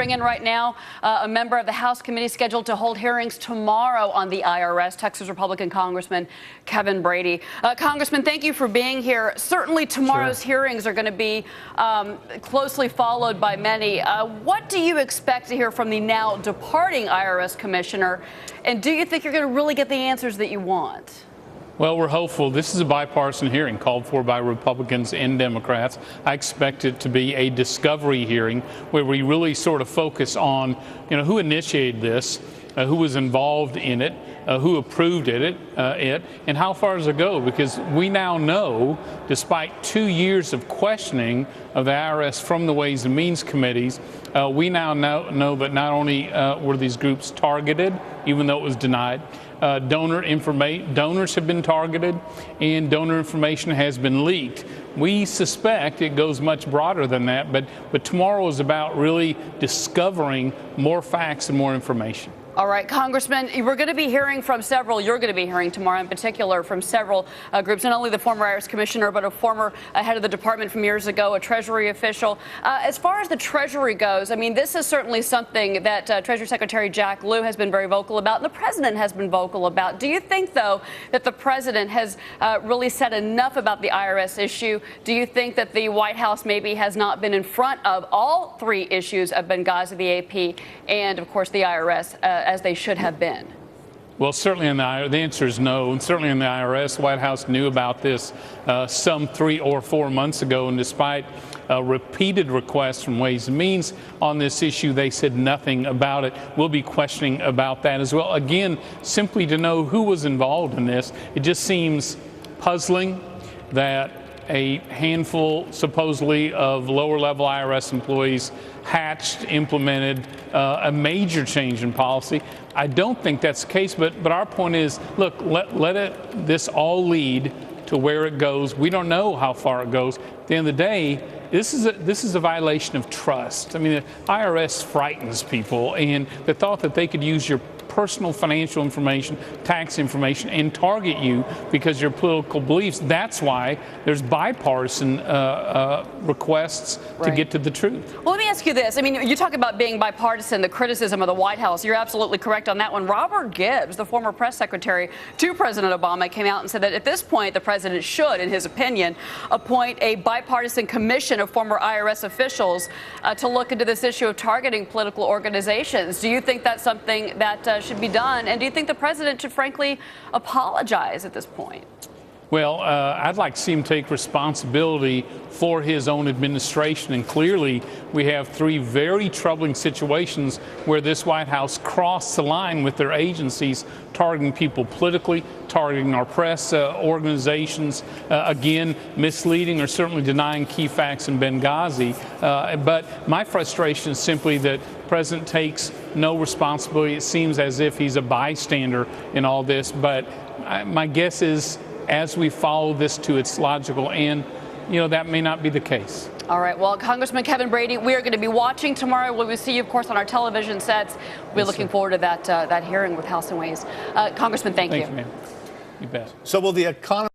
Bring in right now a member of the House committee scheduled to hold hearings tomorrow on the IRS, Texas Republican Congressman Kevin Brady. Congressman, thank you for being here. Certainly tomorrow's hearings are going to be closely followed by many. What do you expect to hear from the now departing IRS commissioner? And do you think you're going to really get the answers that you want? Well, we're hopeful. This is a bipartisan hearing called for by Republicans and Democrats. I expect it to be a discovery hearing where we really sort of focus on, who initiated this, who was involved in it, who approved it, and how far does it go? Because we now know, despite 2 years of questioning of the IRS from the Ways and Means committees, we now know that not only were these groups targeted, even though it was denied, donors have been targeted and donor information has been leaked. We suspect it goes much broader than that, but tomorrow is about really discovering more facts and more information. All right, Congressman, we're going to be hearing from several, you're going to be hearing tomorrow in particular from several groups, not only the former IRS commissioner, but a former head of the department from years ago, a Treasury official. As far as the Treasury goes, I mean, this is certainly something that Treasury Secretary Jack Lew has been very vocal about, and the president has been vocal about. Do you think, though, that the president has really said enough about the IRS issue? Do you think that the White House maybe has not been in front of all three issues of Benghazi, the AP, and, of course, the IRS? As they should have been? Well, certainly the answer is no. And certainly in the IRS, the White House knew about this some 3 or 4 months ago. And despite repeated requests from Ways and Means on this issue, they said nothing about it. We'll be questioning about that as well. Again, simply to know who was involved in this, it just seems puzzling that a handful, supposedly, of lower-level IRS employees implemented a major change in policy. I don't think that's the case, but our point is, look, let this all lead to where it goes. We don't know how far it goes. At the end of the day, this is a violation of trust. I mean, the IRS frightens people, and the thought that they could use your personal financial information, tax information, and target you because of your political beliefs. That's why there's bipartisan requests to get to the truth. Well, let me ask you this. I mean, you talk about being bipartisan, the criticism of the White House. You're absolutely correct on that one. Robert Gibbs, the former press secretary to President Obama, came out and said that at this point, the president should, in his opinion, appoint a bipartisan commission of former IRS officials to look into this issue of targeting political organizations. Do you think that's something that should be done? And do you think the president should, frankly, apologize at this point? Well, I'd like to see him take responsibility for his own administration. And clearly, we have 3 very troubling situations where this White House crossed the line with their agencies, targeting people politically, targeting our press organizations, again, misleading or certainly denying key facts in Benghazi. But my frustration is simply that the president takes no responsibility. It seems as if he's a bystander in all this. But my guess is, as we follow this to its logical end, that may not be the case. All right. Well, Congressman Kevin Brady, we are going to be watching tomorrow. We will see you, of course, on our television sets. We're looking forward to that hearing with House and Ways. Congressman, thank you. Thank you, ma'am. You bet. So will the economy